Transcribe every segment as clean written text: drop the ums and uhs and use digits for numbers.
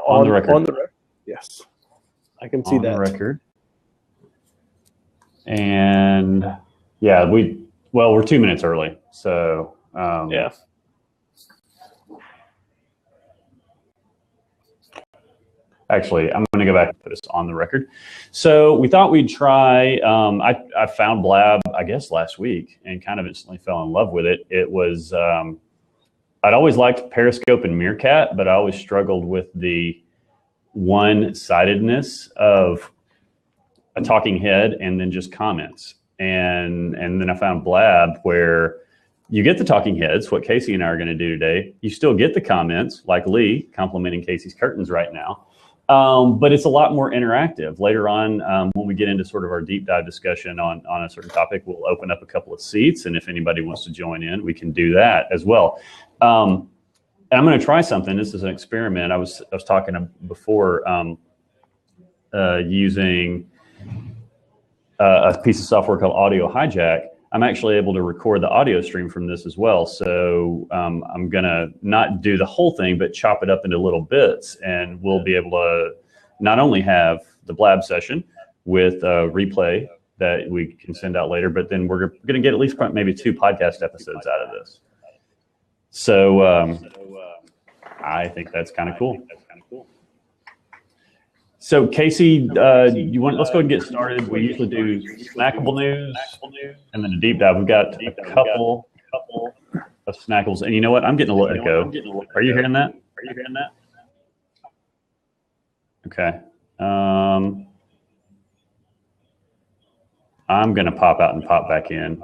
On the record. On the record. Yes. I can see that. On the record. And yeah, we're 2 minutes early. So yeah. Actually, I'm going to go back and put us on the record. So we thought we'd try, I found Blab, I guess, last week and kind of instantly fell in love with it. It was, I'd always liked Periscope and Meerkat, but I always struggled with the one-sidedness of a talking head and then just comments. And then I found Blab where you get the talking heads, what Casey and I are going to do today. You still get the comments, like Lee complimenting Casey's curtains right now. But it's a lot more interactive. Later on, when we get into sort of our deep dive discussion on a certain topic, we'll open up a couple of seats. And if anybody wants to join in, we can do that as well. And I'm going to try something. This is an experiment. I was talking before using a piece of software called Audio Hijack. I'm actually able to record the audio stream from this as well. So I'm going to not do the whole thing, but chop it up into little bits. And we'll be able to not only have the Blab session with a replay that we can send out later, but then we're going to get at least maybe 2 podcast episodes out of this. So I think that's kind of cool. So Casey, let's go ahead and get started. We usually do snackable news and then a deep dive. We've got a couple of snackles, and you know what? I'm getting a little echo. Are you hearing that? Okay. I'm gonna pop out and pop back in.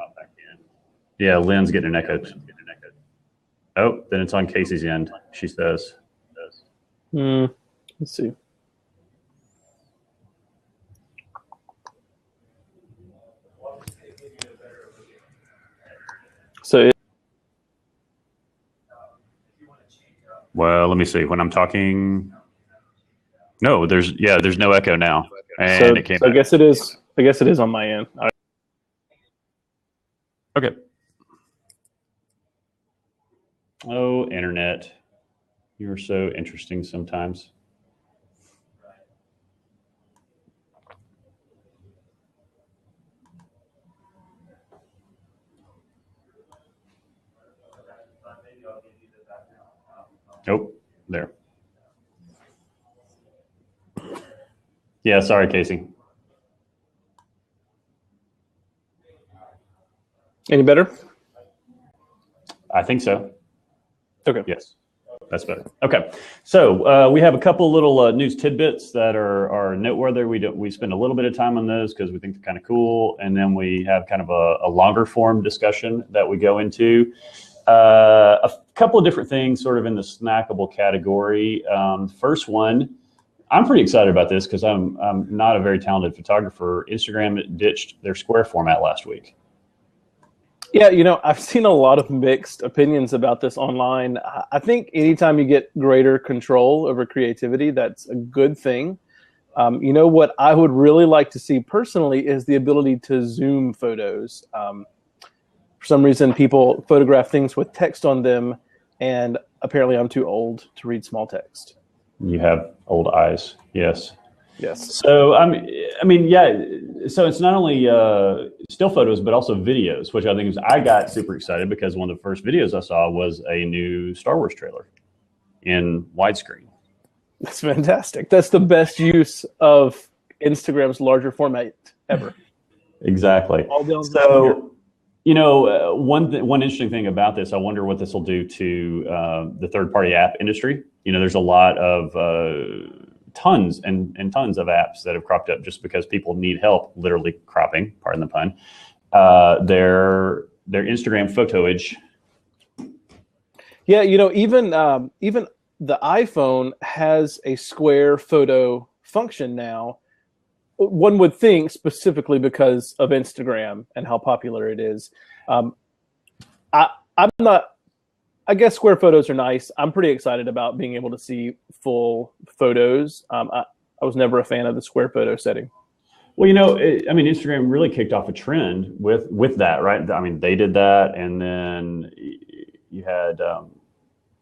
Yeah, Lynn's getting an echo. Oh, then it's on Casey's end. She says. Let's see. So, well, let me see. When I'm talking, no, there's no echo now, and it came. So I guess it is. I guess it is on my end. Okay. Oh, internet, you're so interesting sometimes. Oh, there. Yeah, sorry, Casey. Any better? I think so. Okay. Yes, that's better. Okay, so we have a couple little news tidbits that are noteworthy. We spend a little bit of time on those because we think they're kind of cool, and then we have kind of a longer form discussion that we go into. A couple of different things sort of in the snackable category. First one, I'm pretty excited about this because I'm not a very talented photographer. Instagram ditched their square format last week. Yeah, I've seen a lot of mixed opinions about this online. I think anytime you get greater control over creativity, that's a good thing. What I would really like to see personally is the ability to zoom photos. For some reason, people photograph things with text on them, and apparently I'm too old to read small text. You have old eyes, yes. Yes. So, yeah, so it's not only still photos, but also videos, which I think I got super excited because one of the first videos I saw was a new Star Wars trailer in widescreen. That's fantastic. That's the best use of Instagram's larger format ever. Exactly. So, one interesting thing about this, I wonder what this will do to the third-party app industry. There's a lot of tons and tons of apps that have cropped up just because people need help, literally cropping, pardon the pun, their Instagram photoage. Yeah, even the iPhone has a square photo function now. One would think specifically because of Instagram and how popular it is. I guess square photos are nice. I'm pretty excited about being able to see full photos. I was never a fan of the square photo setting. Well, Instagram really kicked off a trend with that, right? I mean, they did that, and then you had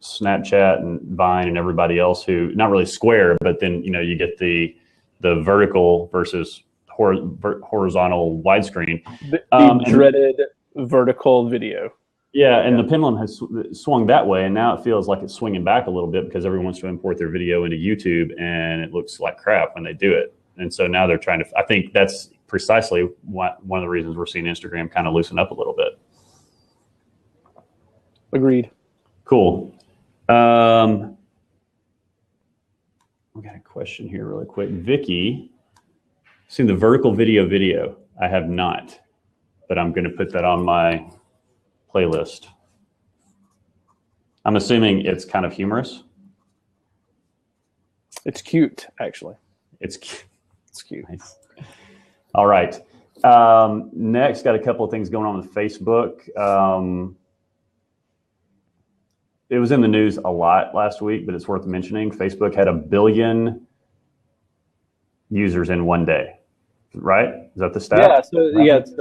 Snapchat and Vine and everybody else who, not really Square, but then, you get the vertical versus horizontal widescreen. The dreaded vertical video. Yeah, and the pendulum has swung that way, and now it feels like it's swinging back a little bit because everyone wants to import their video into YouTube, and it looks like crap when they do it. And so now they're trying to. I think that's precisely one of the reasons we're seeing Instagram kind of loosen up a little bit. Agreed. Cool. We got a question here really quick. Vicky, seen the vertical video? I have not, but I'm going to put that on my playlist. I'm assuming it's kind of humorous. It's cute, actually. It's cute. It's cute. Nice. All right. Next, got a couple of things going on with Facebook. It was in the news a lot last week, but it's worth mentioning. Facebook had 1 billion users in one day, right? Is that the stat? Yeah, so it's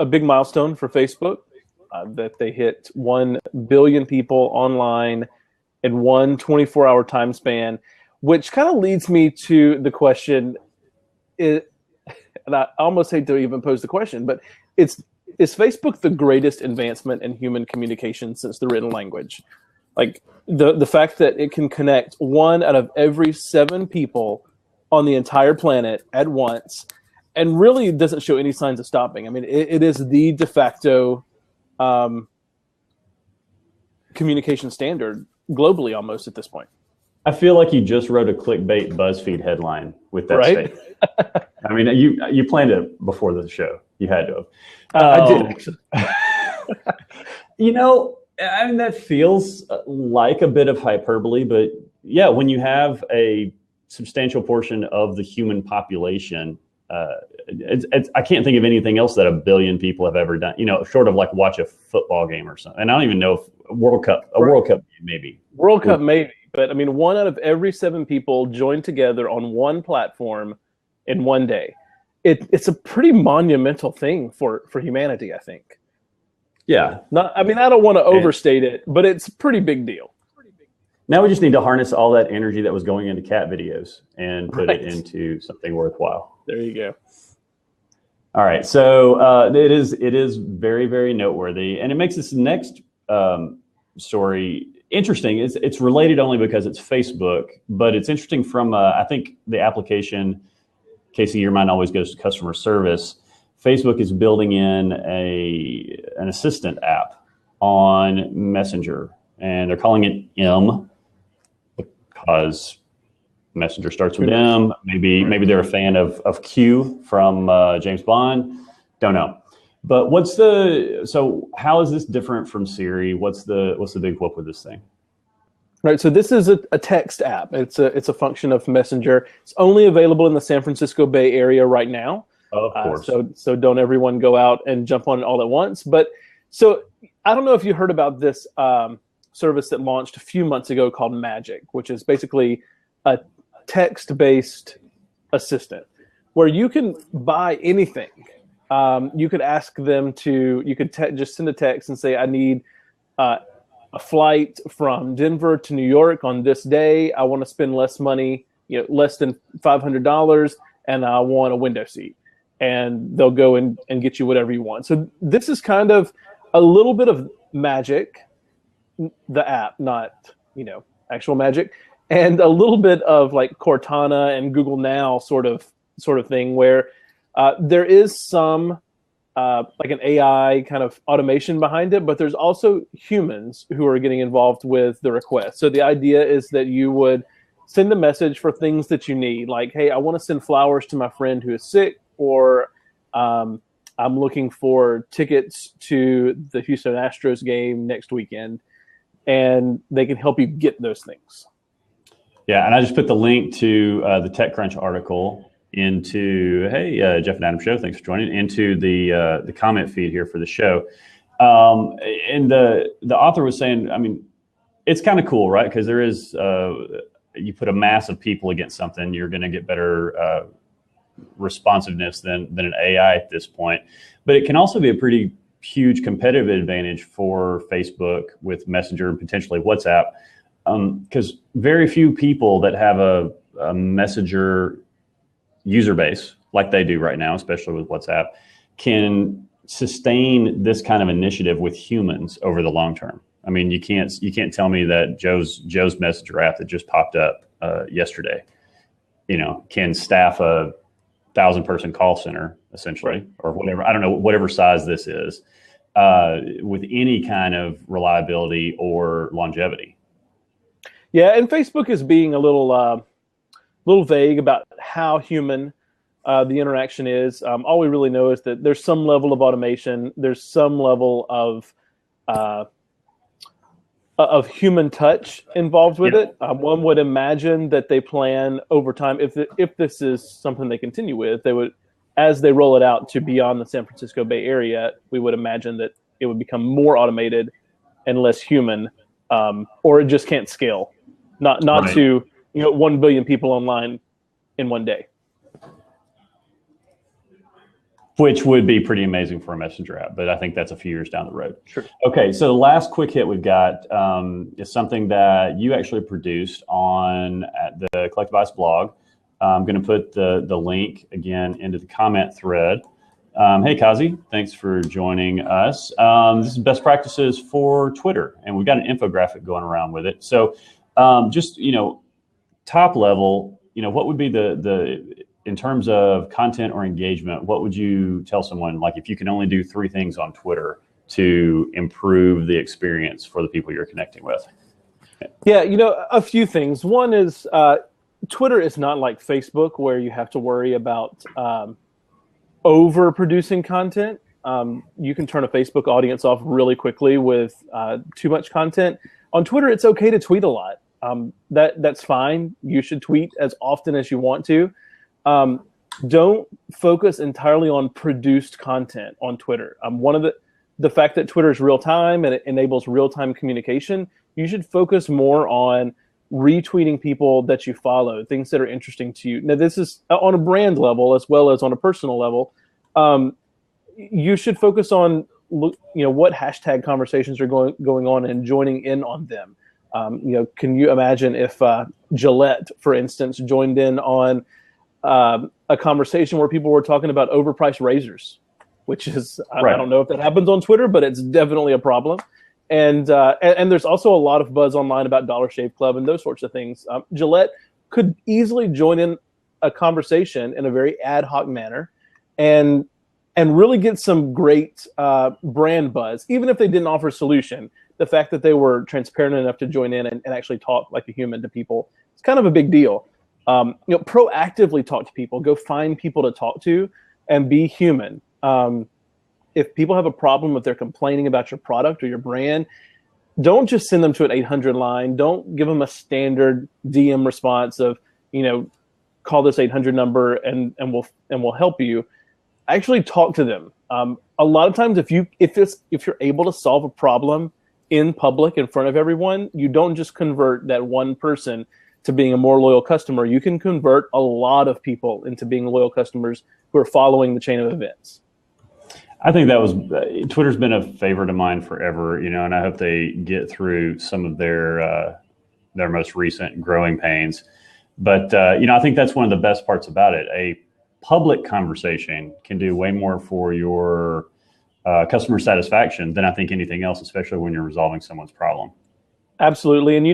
a big milestone for Facebook that they hit 1 billion people online in one 24-hour time span, which kind of leads me to the question, and I almost hate to even pose the question, but is Facebook the greatest advancement in human communication since the written language? Like the fact that it can connect 1 out of every 7 people on the entire planet at once, and really doesn't show any signs of stopping. I mean, it is the de facto communication standard globally almost at this point. I feel like you just wrote a clickbait BuzzFeed headline with that statement. I mean, you planned it before the show. You had to have. I did, actually. I mean, that feels like a bit of hyperbole, but yeah, when you have a substantial portion of the human population, I can't think of anything else that 1 billion people have ever done, short of like watch a football game or something. And I don't even know if World Cup maybe. World Cup maybe, but I mean, 1 out of every 7 people joined together on one platform in one day. It's a pretty monumental thing for humanity, I think. Yeah. I don't want to overstate it, but it's a pretty big deal. Now we just need to harness all that energy that was going into cat videos and put it into something worthwhile. There you go. All right. So it is very, very noteworthy. And it makes this next story interesting. It's related only because it's Facebook, but it's interesting from, I think, the application. Casey, your mind always goes to customer service. Facebook is building in an assistant app on Messenger, and they're calling it M because Messenger starts with M. Maybe they're a fan of Q from James Bond. Don't know. But how is this different from Siri? What's the big whoop with this thing? Right. So this is a text app. It's a function of Messenger. It's only available in the San Francisco Bay Area right now. Of course. So don't everyone go out and jump on it all at once. But so I don't know if you heard about this service that launched a few months ago called Magic, which is basically a text-based assistant where you can buy anything. You could ask them just send a text and say, I need a flight from Denver to New York on this day. I want to spend less money, less than $500, and I want a window seat. And they'll go and get you whatever you want. So this is kind of a little bit of Magic, the app, not, actual Magic, and a little bit of like Cortana and Google Now sort of thing where there is some like an AI kind of automation behind it, but there's also humans who are getting involved with the request. So the idea is that you would send a message for things that you need, like, hey, I want to send flowers to my friend who is sick, or I'm looking for tickets to the Houston Astros game next weekend, and they can help you get those things. Yeah, and I just put the link to the TechCrunch article into, Jeff and Adam Show, thanks for joining, into the comment feed here for the show. And the author was saying, I mean, it's kind of cool, right? Because there is, you put a mass of people against something, you're going to get better responsiveness than an AI at this point. But it can also be a pretty huge competitive advantage for Facebook with Messenger and potentially WhatsApp, because very few people that have a Messenger user base like they do right now, especially with WhatsApp, can sustain this kind of initiative with humans over the long term. I mean, you can't tell me that Joe's Messenger app that just popped up yesterday, can staff a 1,000-person call center essentially, or whatever. I don't know, whatever size this is, with any kind of reliability or longevity. Yeah, and Facebook is being a little vague about how human the interaction is. All we really know is that there's some level of automation. There's some level of human touch involved with it. One would imagine that they plan over time, if this is something they continue with, they would, as they roll it out to beyond the San Francisco Bay Area, we would imagine that it would become more automated and less human, or it just can't scale. Not right. To 1 billion people online in one day. Which would be pretty amazing for a Messenger app, but I think that's a few years down the road. Sure. Okay, so the last quick hit we've got is something that you actually produced at the Collective Ice blog. I'm going to put the link again into the comment thread. Hey, Kazi, thanks for joining us. This is best practices for Twitter, and we've got an infographic going around with it. So just, top level, what would be the in terms of content or engagement, what would you tell someone, like if you can only do 3 things on Twitter to improve the experience for the people you're connecting with? Yeah, a few things. One is Twitter is not like Facebook where you have to worry about overproducing content. You can turn a Facebook audience off really quickly with too much content. On Twitter, it's okay to tweet a lot. That's fine. You should tweet as often as you want to. Don't focus entirely on produced content on Twitter. One of the fact that Twitter is real time and it enables real time communication, you should focus more on retweeting people that you follow, things that are interesting to you. Now, this is on a brand level as well as on a personal level. You should focus on what hashtag conversations are going on and joining in on them. Can you imagine if Gillette, for instance, joined in on a conversation where people were talking about overpriced razors, which is, right. I don't know if that happens on Twitter, but it's definitely a problem. And there's also a lot of buzz online about Dollar Shave Club and those sorts of things. Gillette could easily join in a conversation in a very ad hoc manner and really get some great brand buzz, even if they didn't offer a solution. The fact that they were transparent enough to join in and actually talk like a human to people, it's kind of a big deal. Proactively talk to people, go find people to talk to and be human. If people have a problem, if they're complaining about your product or your brand, don't just send them to an 800 line. Don't give them a standard DM response of, call this 800 number and we'll help you. Actually talk to them. A lot of times if you're able to solve a problem in public in front of everyone, you don't just convert that one person to being a more loyal customer. You can convert a lot of people into being loyal customers who are following the chain of events. I think Twitter's been a favorite of mine forever, and I hope they get through some of their most recent growing pains. But, I think that's one of the best parts about it. A public conversation can do way more for your customer satisfaction than I think anything else, especially when you're resolving someone's problem. Absolutely. And,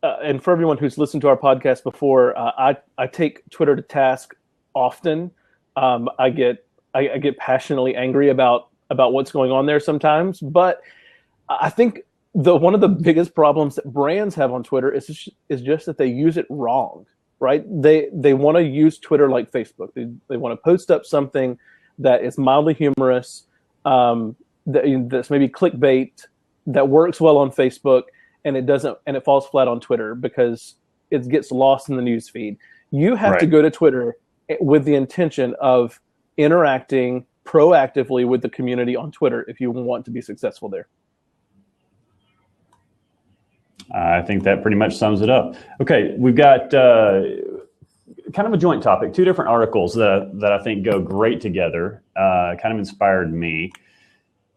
and for everyone who's listened to our podcast before, I take Twitter to task often. I get passionately angry about what's going on there sometimes. But I think one of the biggest problems that brands have on Twitter is just that they use it wrong, right? They want to use Twitter like Facebook. They want to post up something that is mildly humorous, that's maybe clickbait, that works well on Facebook, and it falls flat on Twitter because it gets lost in the news feed. You have right. to go to Twitter with the intention of interacting proactively with the community on Twitter if you want to be successful there. I think that pretty much sums it up. Okay, we've got kind of a joint topic, 2 different articles that I think go great together, kind of inspired me.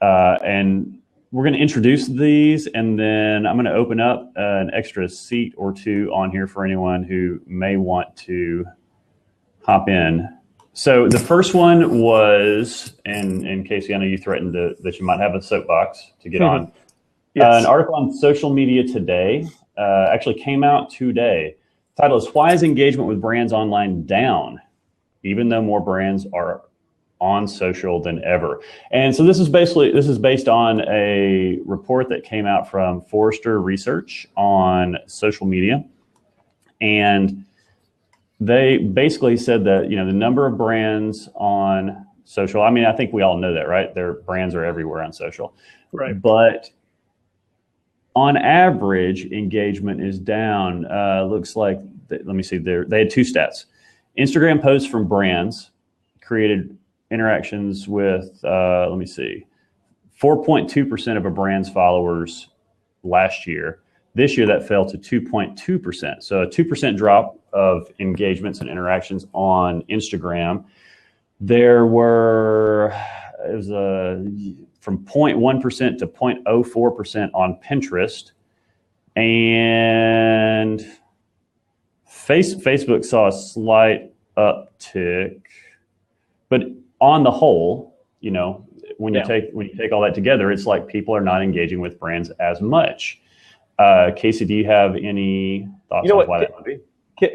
And we're going to introduce these, and then I'm going to open up an extra seat or two on here for anyone who may want to hop in. So the first one was, and Casey, I know you threatened that you might have a soapbox to get on. Yes. An article on Social Media Today actually came out today. The title is "Why is Engagement with Brands Online Down, Even Though More Brands Are on Social Than Ever?" And so this is based on a report that came out from Forrester Research on social media, and they basically said that the number of brands on social. I mean, I think we all know that, right? Their brands are everywhere on social, Right? But on average, engagement is down. Looks like let me see. They had two stats. Instagram posts from brands created interactions with, 4.2% of a brand's followers last year. This year, that fell to 2.2%. So a 2% drop of engagements and interactions on Instagram. It was from 0.1% to 0.04% on Pinterest. And Facebook saw a slight uptick, but on the whole, when you take all that together, it's like people are not engaging with brands as much. Casey, do you have any thoughts on why that would be?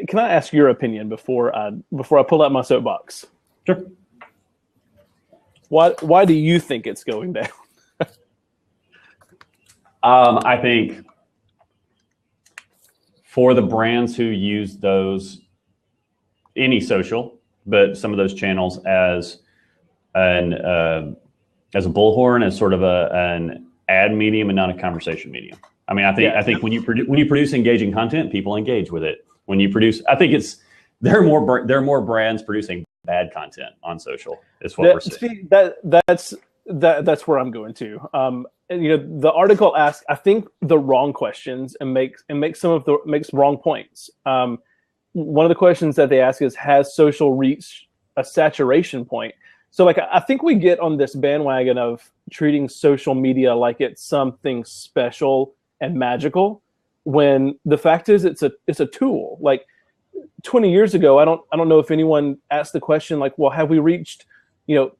Can I ask your opinion before I pull out my soapbox? Sure. Why do you think it's going down? I think for the brands who use any social, but some of those channels as a bullhorn, as sort of an ad medium and not a conversation medium. I mean, I think when you produce engaging content, people engage with it. When you produce, I think there are more brands producing bad content on social. Is what we're seeing. That's where I'm going to. The article asks, I think, the wrong questions and makes wrong points. One of the questions that they ask is, has social reached a saturation point? So I think we get on this bandwagon of treating social media like it's something special and magical, when the fact is it's a tool. Like 20 years ago, I don't know if anyone asked the question like, well, have we reached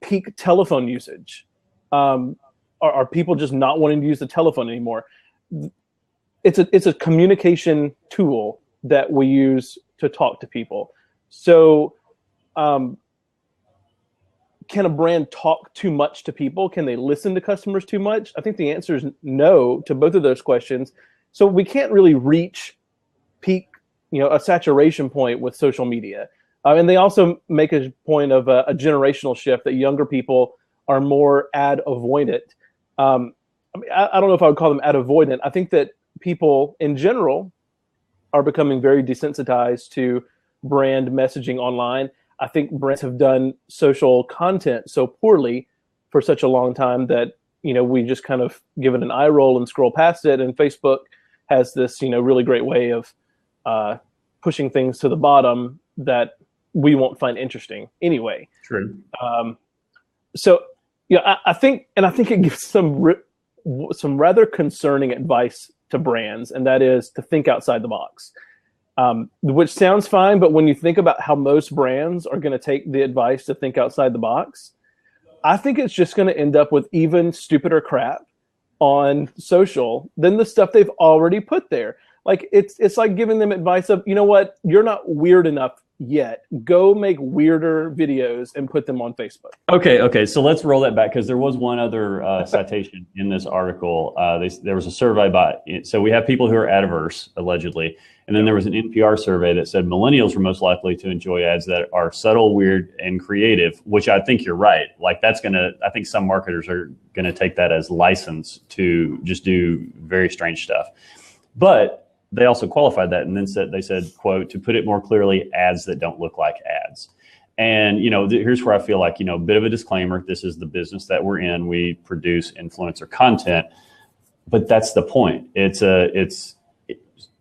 peak telephone usage? Are people just not wanting to use the telephone anymore? It's a communication tool that we use to talk to people. So can a brand talk too much to people? Can they listen to customers too much? I think the answer is no to both of those questions. So we can't really reach peak, a saturation point with social media. And they also make a point of a generational shift, that younger people are more ad avoidant. I don't know if I would call them ad avoidant. I think that people in general are becoming very desensitized to brand messaging online. I think brands have done social content so poorly for such a long time that, we just kind of give it an eye roll and scroll past it. And Facebook has this, really great way of pushing things to the bottom that we won't find interesting anyway. True. So, I think it gives some rather concerning advice to brands, and that is to think outside the box. Which sounds fine, but when you think about how most brands are going to take the advice to think outside the box, I think it's just going to end up with even stupider crap on social than the stuff they've already put there. Like it's like giving them advice of, what, you're not weird enough yet. Go make weirder videos and put them on Facebook. Okay. So let's roll that back, because there was one other citation in this article. There was a survey so we have people who are ad averse, allegedly. And then there was an NPR survey that said millennials were most likely to enjoy ads that are subtle, weird, and creative, which I think you're right. Like I think some marketers are going to take that as license to just do very strange stuff. But they also qualified that and then they said, quote, to put it more clearly, ads that don't look like ads. And, here's where I feel like, a bit of a disclaimer. This is the business that we're in. We produce influencer content, but that's the point. It's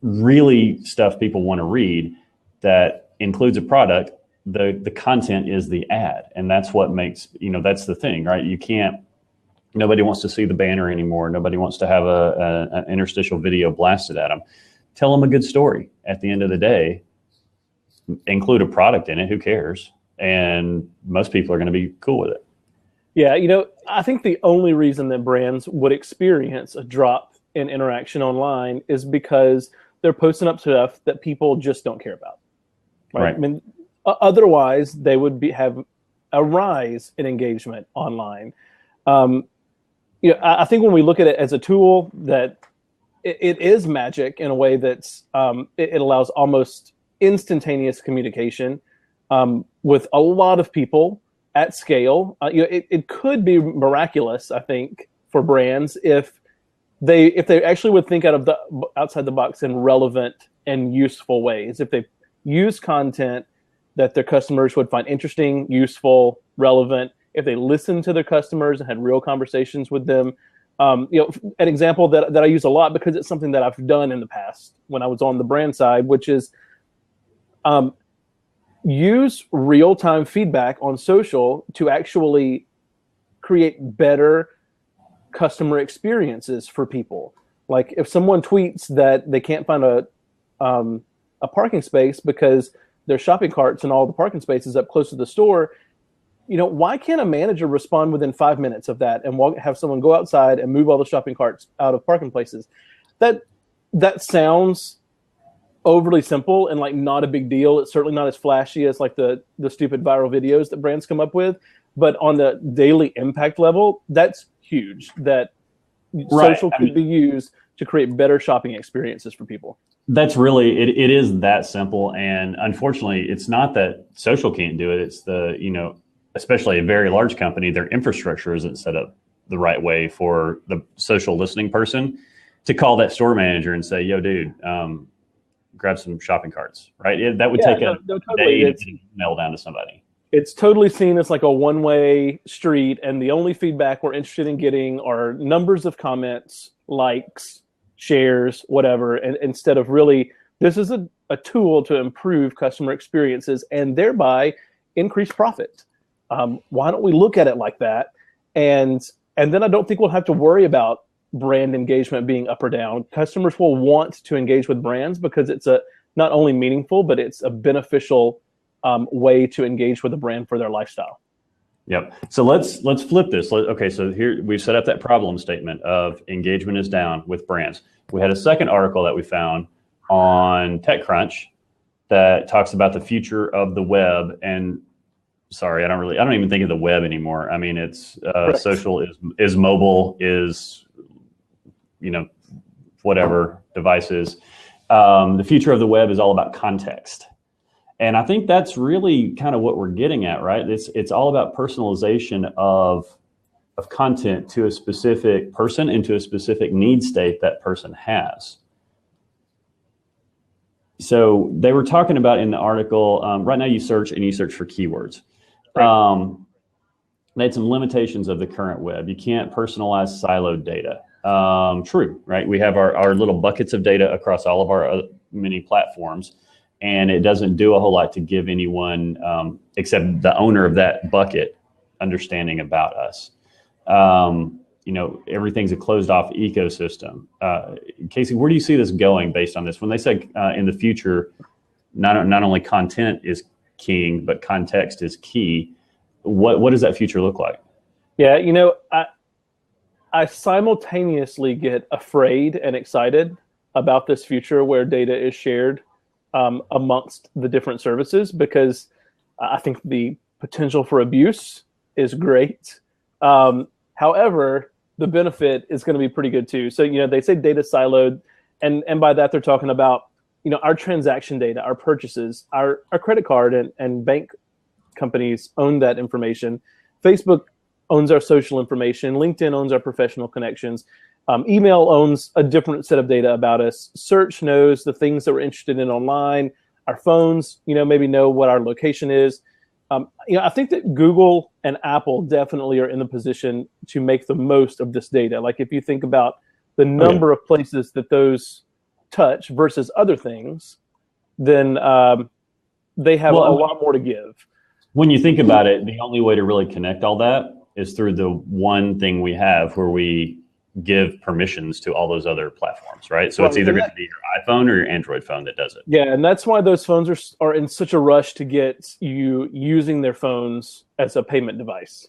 really stuff people want to read that includes a product. The content is the ad. And that's what makes, that's the thing, right? You can't, Nobody wants to see the banner anymore. Nobody wants to have an interstitial video blasted at them. Tell them a good story. At the end of the day, include a product in it. Who cares? And most people are going to be cool with it. Yeah, I think the only reason that brands would experience a drop in interaction online is because they're posting up stuff that people just don't care about. Right. I mean, otherwise, they would have a rise in engagement online. I think when we look at it as a tool, that it is magic in a way that's it allows almost instantaneous communication with a lot of people at scale. It could be miraculous, I think, for brands if they actually would think outside the box in relevant and useful ways. If they use content that their customers would find interesting, useful, relevant, if they listened to their customers and had real conversations with them. An example that I use a lot because it's something that I've done in the past when I was on the brand side, which is use real-time feedback on social to actually create better customer experiences for people. Like if someone tweets that they can't find a parking space because their shopping carts and all the parking spaces up close to the store, why can't a manager respond within 5 minutes of that and have someone go outside and move all the shopping carts out of parking places? That sounds overly simple and like not a big deal. It's certainly not as flashy as like the stupid viral videos that brands come up with, but on the daily impact level, that's huge. That social could be used to create better shopping experiences for people. That's really, it is that simple. And unfortunately, it's not that social can't do it. It's especially a very large company, their infrastructure isn't set up the right way for the social listening person to call that store manager and say, yo, dude, grab some shopping carts, right? That would take a day to get an email down to somebody. It's totally seen as like a one-way street, and the only feedback we're interested in getting are numbers of comments, likes, shares, whatever, and instead of really, this is a tool to improve customer experiences and thereby increase profit. Why don't we look at it like that? And then I don't think we'll have to worry about brand engagement being up or down. Customers will want to engage with brands because it's not only meaningful, but it's a beneficial way to engage with a brand for their lifestyle. Yep. So let's flip this. Okay, so here we've set up that problem statement of engagement is down with brands. We had a second article that we found on TechCrunch that talks about the future of the web. And sorry, I don't even think of the web anymore. I mean, it's social is mobile, is whatever devices. The future of the web is all about context. And I think that's really kind of what we're getting at, right? It's all about personalization of content to a specific person and to a specific need state that person has. So they were talking about in the article, right now you search for keywords. Right. They had some limitations of the current web. You can't personalize siloed data. True, right? We have our little buckets of data across all of our many platforms, and it doesn't do a whole lot to give anyone, except the owner of that bucket, understanding about us. Everything's a closed off ecosystem. Casey, where do you see this going based on this? When they say in the future, not only content is king, but context is key. What does that future look like? Yeah, I simultaneously get afraid and excited about this future where data is shared amongst the different services, because I think the potential for abuse is great. However, the benefit is going to be pretty good too. So, they say data siloed, and by that they're talking about, our transaction data, our purchases, our credit card and bank companies own that information. Facebook owns our social information. LinkedIn owns our professional connections. Email owns a different set of data about us. Search knows the things that we're interested in online. Our phones, maybe know what our location is. I think that Google and Apple definitely are in the position to make the most of this data. Like if you think about the number of places that those touch versus other things, then they have a lot more to give. When you think about it, the only way to really connect all that is through the one thing we have where we give permissions to all those other platforms, right? So it's either going to be your iPhone or your Android phone that does it. Yeah, and that's why those phones are in such a rush to get you using their phones as a payment device,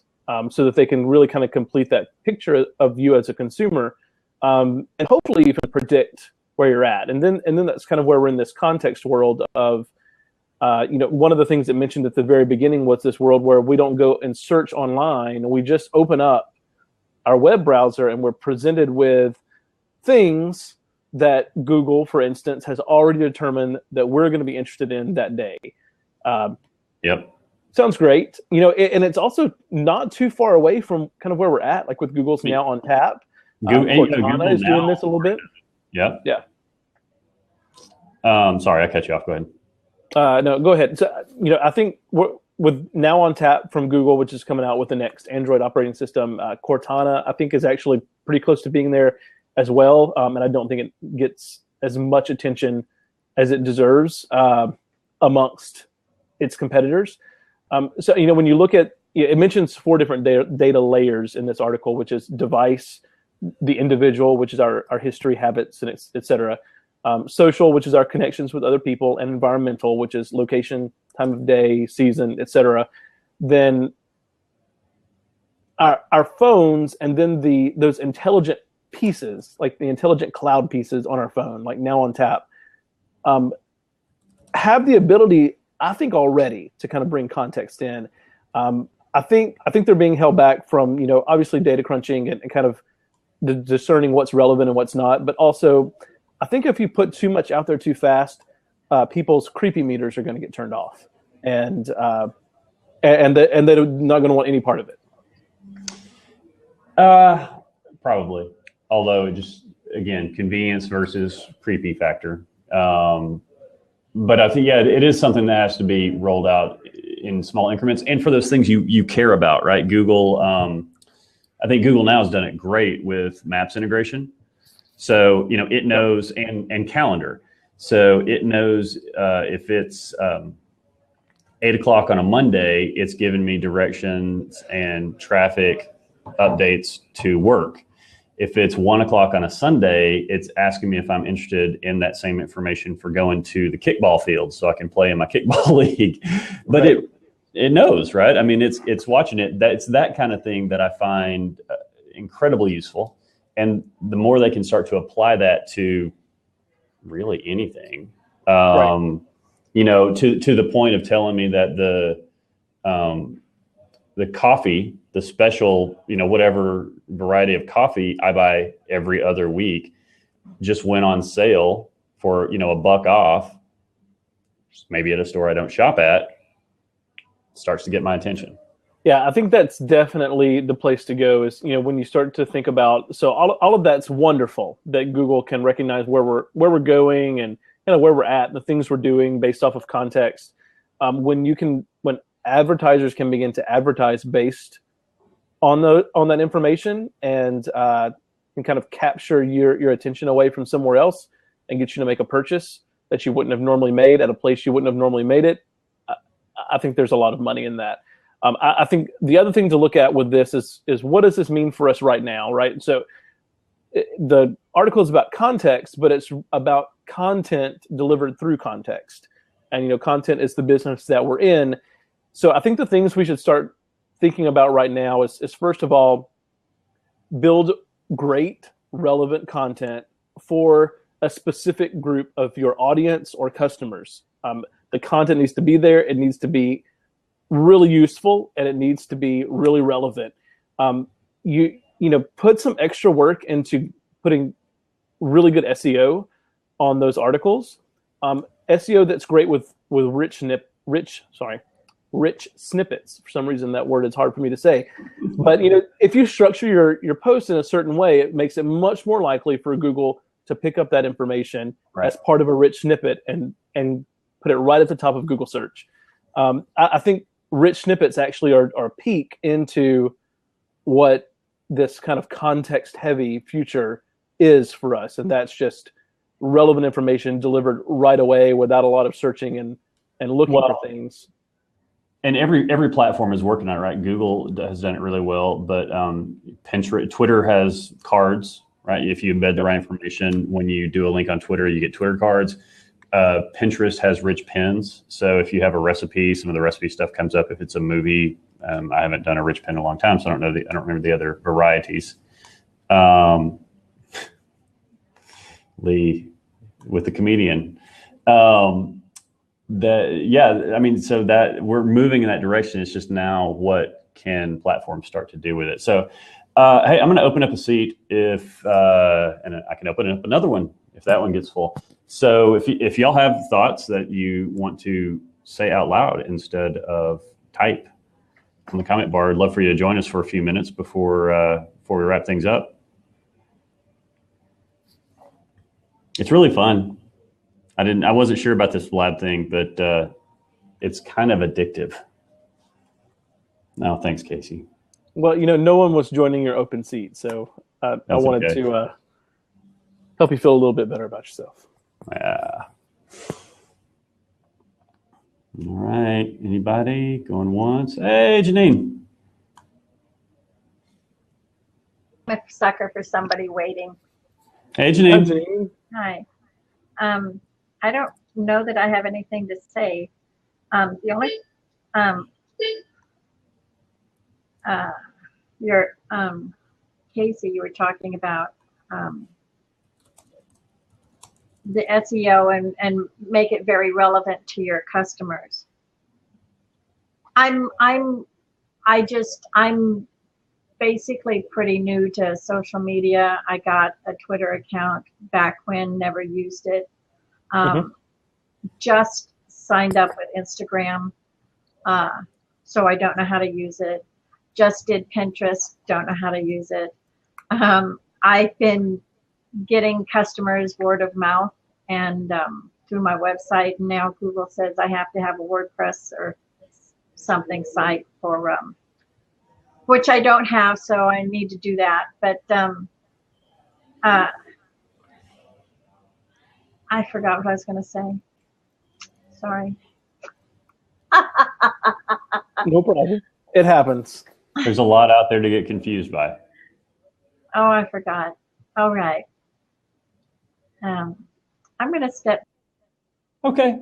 so that they can really kind of complete that picture of you as a consumer, and hopefully even predict where you're at. And then that's kind of where we're in this context world of, one of the things that mentioned at the very beginning was this world where we don't go and search online. We just open up our web browser and we're presented with things that Google, for instance, has already determined that we're going to be interested in that day. Yep. Sounds great. And it's also not too far away from kind of where we're at, like with Google's Now on Tap. Cortana is doing this a little bit. Yep. Yeah. Sorry, I cut you off. Go ahead. No, go ahead. So, I think with Now on Tap from Google, which is coming out with the next Android operating system, Cortana, I think is actually pretty close to being there as well. And I don't think it gets as much attention as it deserves amongst its competitors. So, when you look at, it mentions 4 different data layers in this article, which is device, the individual, which is our history, habits, and et cetera. Social, which is our connections with other people, and environmental, which is location, time of day, season, et cetera. Then our phones, and then those intelligent pieces, like the intelligent cloud pieces on our phone, like Now on Tap, have the ability, I think, already to kind of bring context in. I think they're being held back from, obviously data crunching and kind of discerning what's relevant and what's not, but also I think if you put too much out there too fast, people's creepy meters are going to get turned off, and they're not going to want any part of it. Probably, although just again, convenience versus creepy factor. But I think it is something that has to be rolled out in small increments, and for those things you care about, right? Google, I think Google Now has done it great with Maps integration. So, it knows, and calendar. So it knows if it's 8 o'clock on a Monday, it's giving me directions and traffic updates to work. If it's 1 o'clock on a Sunday, it's asking me if I'm interested in that same information for going to the kickball field so I can play in my kickball league. But right. It knows, right? I mean, it's watching it. It's that kind of thing that I find incredibly useful. And the more they can start to apply that to really anything, right. To the point of telling me that the coffee, the special, whatever variety of coffee I buy every other week, just went on sale for $1 off, maybe at a store I don't shop at, starts to get my attention. Yeah, I think that's definitely the place to go is, when you start to think about, so all of that's wonderful that Google can recognize where we're going and kind of where we're at, the things we're doing based off of context. When advertisers can begin to advertise based on that information and kind of capture your attention away from somewhere else and get you to make a purchase that you wouldn't have normally made at a place you wouldn't have normally made it, I think there's a lot of money in that. I think the other thing to look at with this is what does this mean for us right now, right? So the article is about context, but it's about content delivered through context. And, content is the business that we're in. So I think the things we should start thinking about right now is first of all, build great, relevant content for a specific group of your audience or customers. The content needs to be there. It needs to be really useful, and it needs to be really relevant. Put some extra work into putting really good SEO on those articles. SEO that's great with rich snippets. For some reason, that word is hard for me to say. But if you structure your post in a certain way, it makes it much more likely for Google to pick up that information right. as part of a rich snippet and put it right at the top of Google search. I think rich snippets actually are peak into what this kind of context-heavy future is for us, and that's just relevant information delivered right away without a lot of searching and looking for things. and every platform is working on it, right? Google has done it really well, but Pinterest, Twitter has cards, right? If you embed the right information, when you do a link on Twitter, you get Twitter cards. Pinterest has rich pins, so if you have a recipe, some of the recipe stuff comes up. If it's a movie, I haven't done a rich pin in a long time, so I don't remember the other varieties. Lee with the comedian. So that we're moving in that direction. It's just now what can platforms start to do with it. So, hey, I'm going to open up a seat and I can open up another one if that one gets full. So if y'all have thoughts that you want to say out loud instead of type on the comment bar, I'd love for you to join us for a few minutes before we wrap things up. It's really fun. I wasn't sure about this lab thing, but it's kind of addictive. No, thanks, Casey. Well, no one was joining your open seat, so I wanted to help you feel a little bit better about yourself. Yeah. All right. Anybody going once? Hey, Janine. I'm a sucker for somebody waiting. Hey, Janine. Hi. I don't know that I have anything to say. The only Casey, you were talking about the SEO and make it very relevant to your customers. I'm basically pretty new to social media. I got a Twitter account back when, never used it. Just signed up with Instagram, so I don't know how to use it. Just did Pinterest, don't know how to use it. I've been getting customers word of mouth and through my website. And now Google says I have to have a WordPress or something site for which I don't have, so I need to do that. But I forgot what I was going to say. Sorry. No problem. It happens. There's a lot out there to get confused by. Oh, I forgot. All right. I'm going to step. Okay.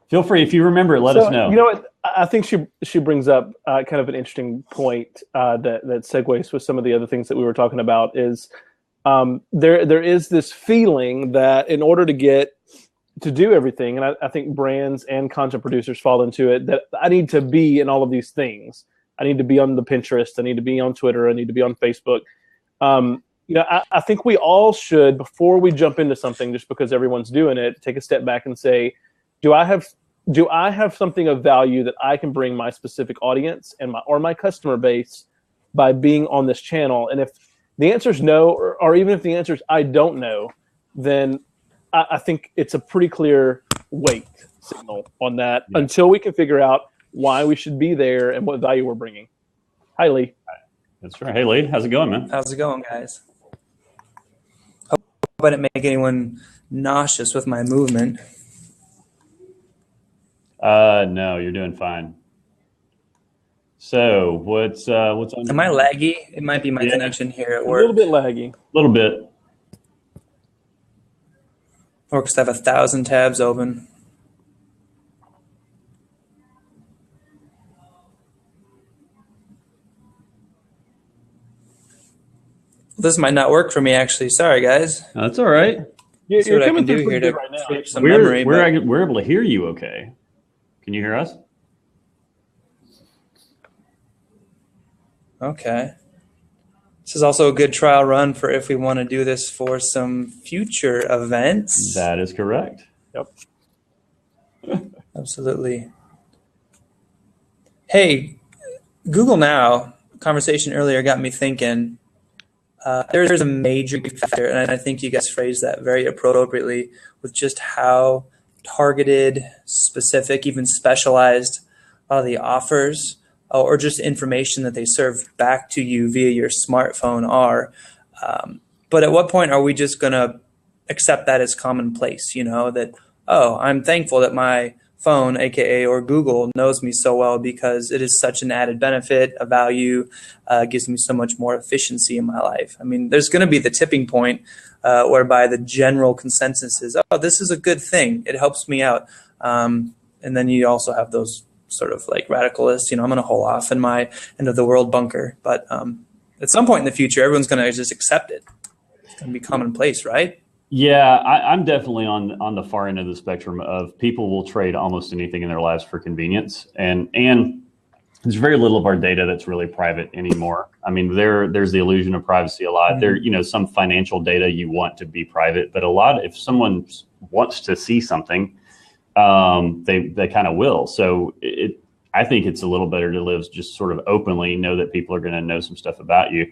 Feel free. If you remember it, let us know. You know what? I think she brings up kind of an interesting point that segues with some of the other things that we were talking about is there is this feeling that in order to do everything, and I think brands and content producers fall into it, that I need to be in all of these things. I need to be on the Pinterest. I need to be on Twitter. I need to be on Facebook. I think we all should, before we jump into something, just because everyone's doing it, take a step back and say, do I have something of value that I can bring my specific audience and my customer base by being on this channel? And if the answer is no, or even if the answer is I don't know, then I think it's a pretty clear wait signal on that until we can figure out why we should be there and what value we're bringing. Hi, Lee. That's right. Hey, Lee. How's it going, man? How's it going, guys? Hope I didn't make anyone nauseous with my movement. No, you're doing fine. So what's on? Am I laggy? It might be my connection here at work. A little bit laggy. A little bit. Or because I have 1,000 tabs open. This might not work for me, actually. Sorry, guys. No, that's all right. You're coming through here right now. Create some memory. We're able to hear you okay. Can you hear us? Okay. This is also a good trial run for if we want to do this for some future events. That is correct. Yep. Absolutely. Hey, Google Now, conversation earlier got me thinking. There's a major factor, and I think you guys phrased that very appropriately, with just how targeted, specific, even specialized a lot of the offers or just information that they serve back to you via your smartphone are. But at what point are we just going to accept that as commonplace, that, oh, I'm thankful that my phone, aka or Google, knows me so well because it is such an added benefit, a value, gives me so much more efficiency in my life. I mean, there's going to be the tipping point whereby the general consensus is, oh, this is a good thing. It helps me out. And then you also have those sort of like radicalists, I'm going to hole off in my end of the world bunker. But at some point in the future, everyone's going to just accept it. It's going to be commonplace, right? Yeah, I'm definitely on the far end of the spectrum of people will trade almost anything in their lives for convenience, and there's very little of our data that's really private anymore. I mean, there's the illusion of privacy a lot. Mm-hmm. There, some financial data you want to be private, but a lot, if someone wants to see something, they kind of will. So I think it's a little better to live just sort of openly, know that people are going to know some stuff about you,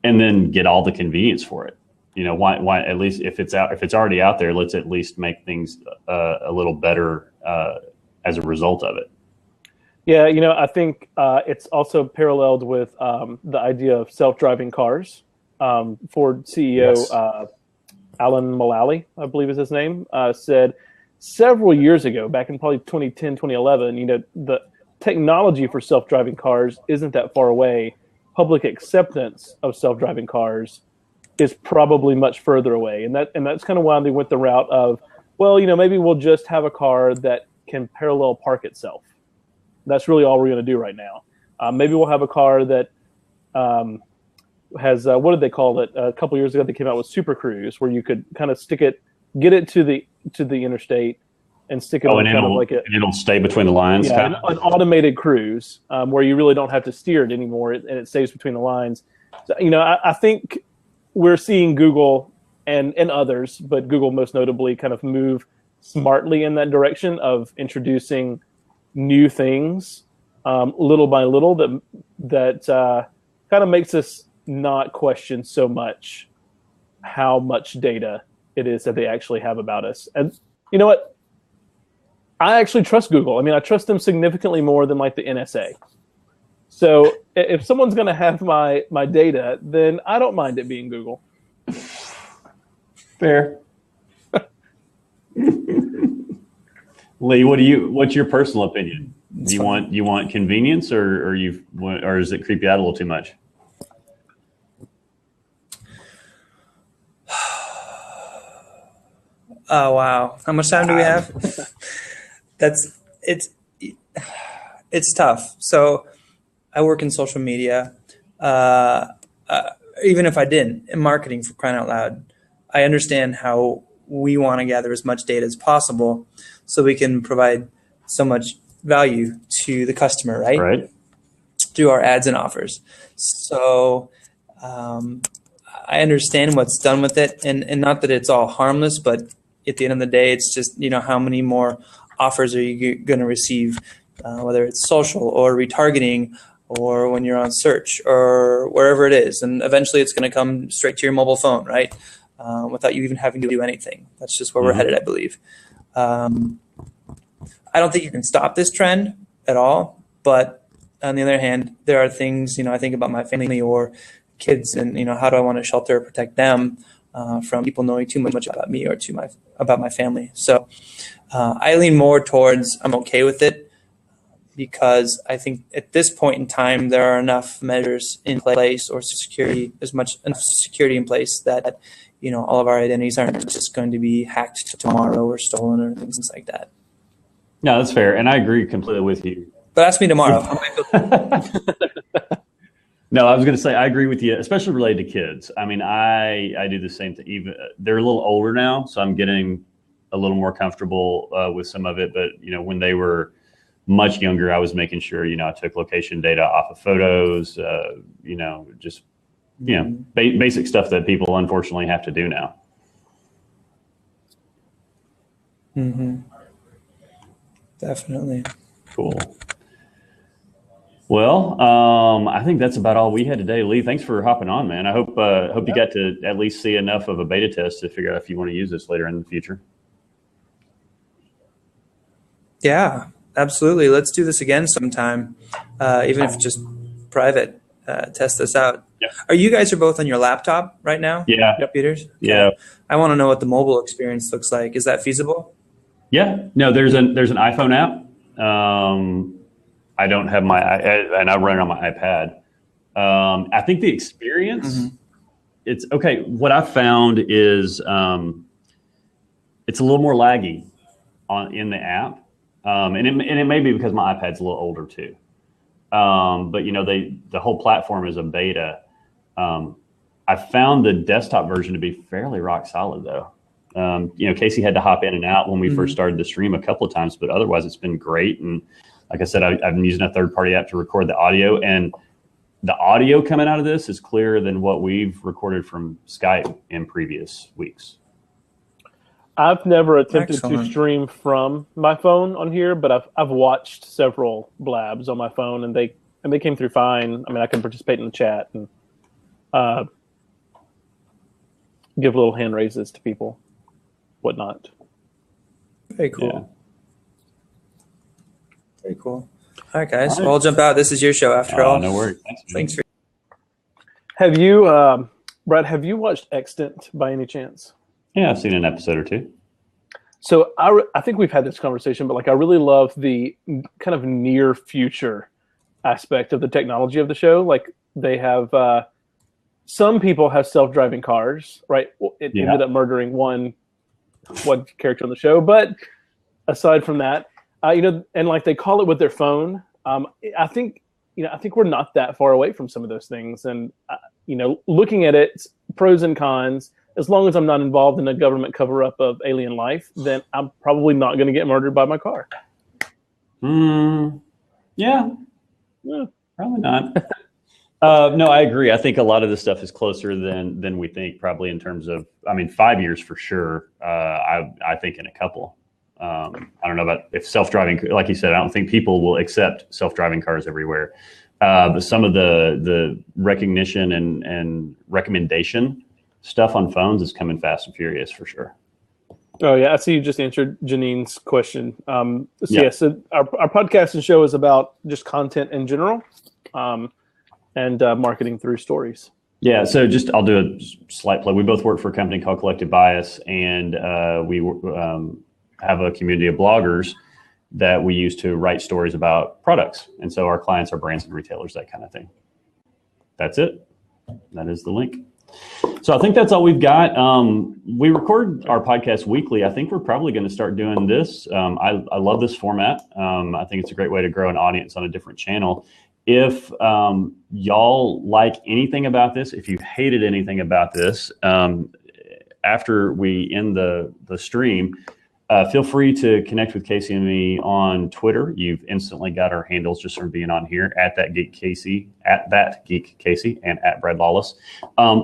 and then get all the convenience for it. Why at least if it's already out there, let's at least make things a little better as a result of it. Yeah, I think it's also paralleled with the idea of self-driving cars. Ford CEO Yes. Alan Mulally, I believe is his name, said several years ago, back in probably 2010, 2011, the technology for self-driving cars isn't that far away. Public acceptance of self-driving cars is probably much further away. And that's kind of why they went the route of, well, maybe we'll just have a car that can parallel park itself. That's really all we're going to do right now. Maybe we'll have a car that has, what did they call it? A couple years ago, they came out with Super Cruise, where you could kind of get it to the interstate and stick it on kind of like it. And it'll stay between the lines. Yeah, an automated cruise where you really don't have to steer it anymore, and it stays between the lines. So, I think we're seeing Google and others, but Google most notably, kind of move smartly in that direction of introducing new things little by little that kind of makes us not question so much how much data it is that they actually have about us. And you know what? I actually trust Google. I mean, I trust them significantly more than like the NSA. So if someone's going to have my data, then I don't mind it being Google. Fair. Lee, what's your personal opinion? Do you want convenience, or does it creep you out a little too much? Oh, wow. How much time do we have? It's tough. So I work in social media. Even if I didn't, in marketing, for crying out loud, I understand how we want to gather as much data as possible so we can provide so much value to the customer, right? Right. Through our ads and offers. So I understand what's done with it, and not that it's all harmless, but at the end of the day, it's just, how many more offers are you going to receive, whether it's social or retargeting or when you're on search or wherever it is. And eventually it's going to come straight to your mobile phone, right? Without you even having to do anything. That's just where we're headed, I believe. I don't think you can stop this trend at all. But on the other hand, there are things, I think about my family or kids and, how do I want to shelter or protect them from people knowing too much about me or about my family. So I lean more towards I'm okay with it, because I think at this point in time, there are enough measures in place or enough security in place that, all of our identities aren't just going to be hacked tomorrow or stolen or things like that. No, that's fair. And I agree completely with you. But ask me tomorrow. No, I was going to say, I agree with you, especially related to kids. I mean, I do the same thing. Even they're a little older now, so I'm getting a little more comfortable with some of it. But, when they were much younger, I was making sure, I took location data off of photos, just, basic stuff that people unfortunately have to do now. Mm-hmm. Definitely. Cool. Well, I think that's about all we had today. Lee, thanks for hopping on, man. I hope you got to at least see enough of a beta test to figure out if you want to use this later in the future. Yeah, absolutely. Let's do this again sometime, even if just private. Test this out. Yep. Are you guys both on your laptop right now? Yeah. Computers? Okay. Yeah. I want to know what the mobile experience looks like. Is that feasible? Yeah, no, there's an iPhone app. I don't have and I run it on my iPad. I think the experience, it's okay. What I found is it's a little more laggy in the app, and it may be because my iPad's a little older too. But the whole platform is a beta. I found the desktop version to be fairly rock solid though. Casey had to hop in and out when we first started the stream a couple of times, but otherwise it's been great. And like I said, I've been using a third-party app to record the audio, and the audio coming out of this is clearer than what we've recorded from Skype in previous weeks. I've never attempted to stream from my phone on here, but I've watched several blabs on my phone, and they came through fine. I mean, I can participate in the chat and give little hand raises to people, whatnot. Very cool. Yeah. Very cool. All right, guys. Well, I'll jump out. This is your show after all. No worries. Thanks for. Have you, Brad? Have you watched Extant by any chance? Yeah, I've seen an episode or two. So I think we've had this conversation, but I really love the kind of near future aspect of the technology of the show. Like they have, some people have self-driving cars, right? It ended up murdering one character on the show, but aside from that, and like they call it with their phone. I think we're not that far away from some of those things, and looking at it, pros and cons. As long as I'm not involved in a government cover-up of alien life, then I'm probably not going to get murdered by my car. Yeah, probably not. No, I agree. I think a lot of this stuff is closer than we think, probably in terms of, 5 years for sure. I think in a couple. I don't know about if self-driving, like you said, I don't think people will accept self-driving cars everywhere. But some of the recognition and recommendation stuff on phones is coming fast and furious for sure. Oh yeah, I see you just answered Janine's question. So our podcast and show is about just content in general, and marketing through stories. Yeah, so I'll do a slight plug. We both work for a company called Collective Bias, and we have a community of bloggers that we use to write stories about products. And so our clients are brands and retailers, that kind of thing. That's it. That is the link. So I think that's all we've got. We record our podcast weekly. I think we're probably going to start doing this. I love this format. I think it's a great way to grow an audience on a different channel. If y'all like anything about this, if you hated anything about this, after we end the stream, feel free to connect with Casey and me on Twitter. You've instantly got our handles just from being on here, at that Geek Casey, and at Brad Lawless.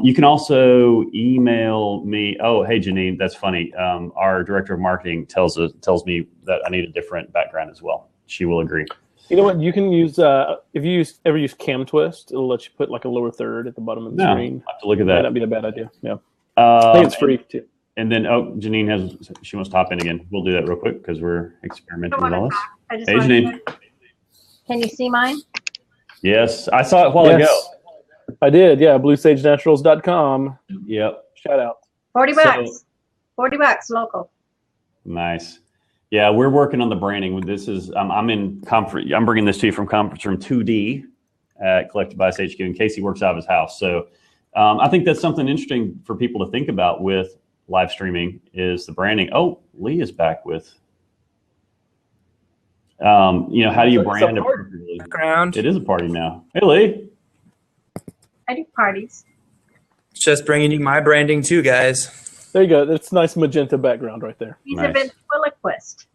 You can also email me. Oh, hey Janine, that's funny. Our director of marketing tells me that I need a different background as well. She will agree. You know what? You can use if you ever use Cam Twist, it'll let you put like a lower third at the bottom of the screen. I have to look at that. Might not be a bad idea. Yeah, I think it's free too. And then, Janine she wants to hop in again. We'll do that real quick because we're experimenting with all this. Hey, Janine. Can you see mine? Yes, I saw it a while ago. I did, yeah. BlueSageNaturals.com. Yep. Shout out. $40. $40 local. Nice. Yeah, we're working on the branding. This is I'm bringing this to you from conference room 2D at Collective Bias HQ, and Casey works out of his house. So I think that's something interesting for people to think about with live streaming is the branding. Oh, Lee is back with, how do you brand appropriately? Background. It is a party now. Hey, Lee. I do parties. Just bringing you my branding too, guys. There you go. That's a nice magenta background right there. He's a ventriloquist.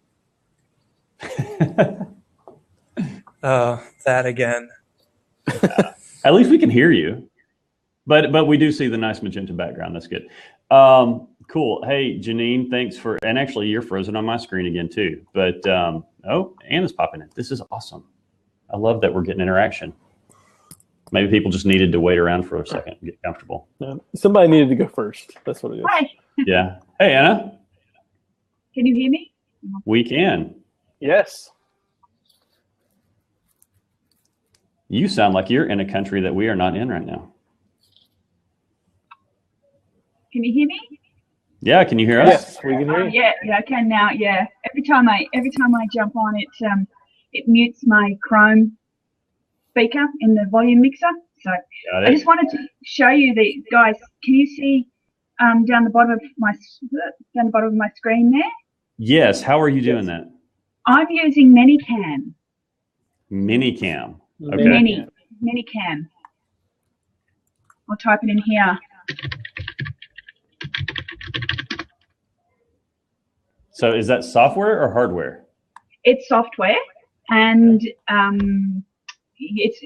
Oh, that again. At least we can hear you. But we do see the nice magenta background. That's good. Cool. Hey, Janine, thanks and actually you're frozen on my screen again too. But, Anna's popping in. This is awesome. I love that we're getting interaction. Maybe people just needed to wait around for a second and get comfortable. Somebody needed to go first. That's what it is. Hi. Yeah. Hey, Anna. Can you hear me? We can. Yes. You sound like you're in a country that we are not in right now. Can you hear me? Yeah, can you hear us? Yes, we can hear you. Yeah, I can now. Yeah, every time I jump on it, it mutes my Chrome speaker in the volume mixer. So Got I it. just wanted to show you the guys. Can you see down the bottom of my screen there? Yes. How are you doing that? I'm using Minicam. Minicam. Okay. Minicam. I'll type it in here. So is that software or hardware? It's software, and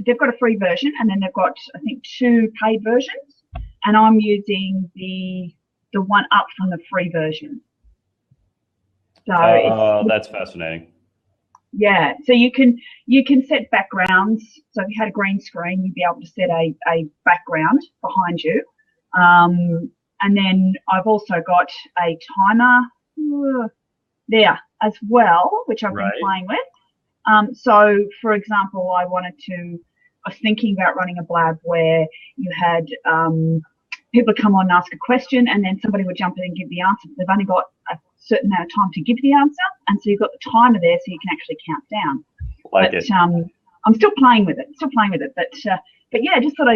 they've got a free version, and then they've got, I think, 2 paid versions, and I'm using the one up from the free version. So that's fascinating. Yeah, so you can set backgrounds. So if you had a green screen, you'd be able to set a background behind you, and then I've also got a timer there as well, which I've been playing with. So, for example, I was thinking about running a blab where you had people come on and ask a question, and then somebody would jump in and give the answer. They've only got a certain amount of time to give the answer, and so you've got the timer there, so you can actually count down. I'm still playing with it. But yeah, I just thought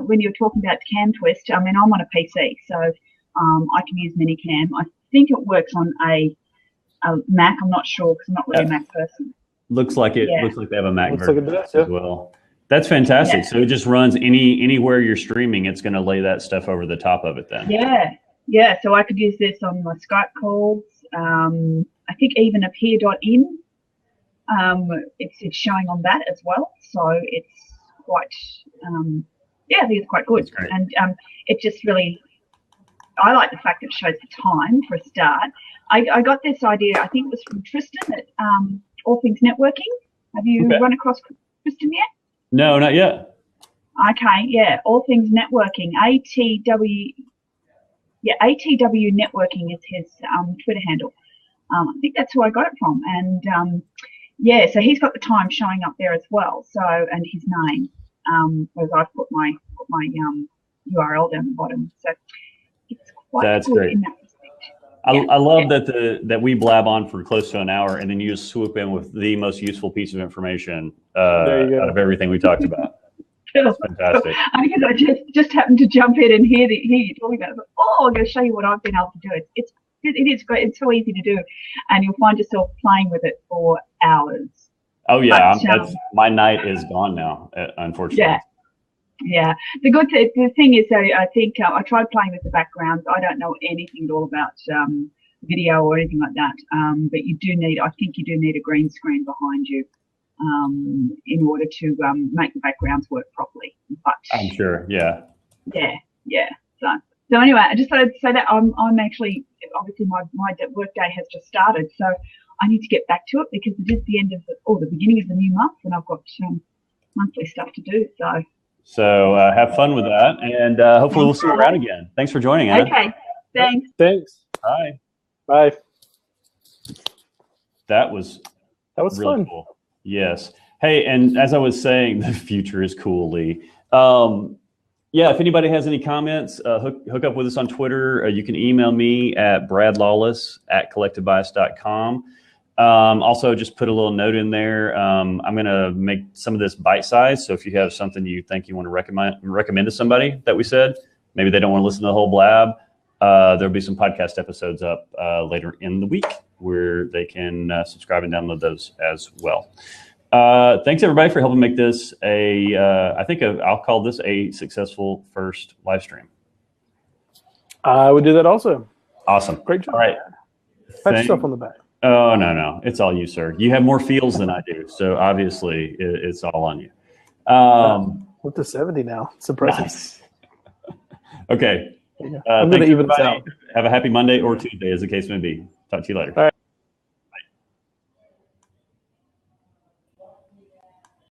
when you were talking about Cam Twist, I mean, I'm on a PC, so I can use Minicam. I think it works on a Mac. I'm not sure because I'm not really a Mac person. Looks like it. Yeah. Looks like they have a Mac Looks version like it does, as well. That's fantastic. Yeah. So it just runs anywhere you're streaming. It's going to lay that stuff over the top of it then. Yeah. So I could use this on my Skype calls. I think even appear.in, it's showing on that as well. So it's quite, I think it's quite good. And it just really, I like the fact that it shows the time for a start. I got this idea, I think it was from Tristan at All Things Networking. Have you run across Tristan yet? No, not yet. Okay, yeah, All Things Networking, ATW Networking is his Twitter handle. I think that's who I got it from, and so he's got the time showing up there as well. So, and his name, whereas I've put my URL down the bottom. So it's quite good great. in that respect. I love that we blab on for close to an hour, and then you just swoop in with the most useful piece of information out of everything we talked about. That's fantastic. Because I just happened to jump in and hear you talking about it. I'm going to show you what I've been able to do. It is great. It's so easy to do, and you'll find yourself playing with it for hours. Oh yeah, my night is gone now, unfortunately. Yeah. The thing is, I think I tried playing with the backgrounds. I don't know anything at all about video or anything like that. But I think you do need a green screen behind you in order to make the backgrounds work properly. But I'm sure. Yeah. Yeah. So anyway, I just thought I'd say that I'm actually, obviously my work day has just started, so I need to get back to it because it is the end of the beginning of the new month, and I've got monthly stuff to do. So have fun with that, and hopefully we'll see you around again. Thanks for joining, Anna. Okay, thanks. Bye. Bye. That was really fun. Cool. Yes. Hey, and as I was saying, the future is cool, Lee. If anybody has any comments, hook up with us on Twitter. You can email me at bradlawless@collectivebias.com. Also, just put a little note in there. I'm going to make some of this bite-sized. So if you have something you think you want to recommend to somebody that we said, maybe they don't want to listen to the whole blab, there'll be some podcast episodes up later in the week where they can subscribe and download those as well. Thanks everybody for helping make this I'll call this a successful first live stream. I would do that also. Awesome. Great job. All right. Pat yourself on the back. Oh, no. It's all you, sir. You have more feels than I do. So obviously it's all on you. Up to 70 now. It's impressive. Nice. Okay. I'm going to even this out. Have a happy Monday or Tuesday as the case may be. Talk to you later. All right.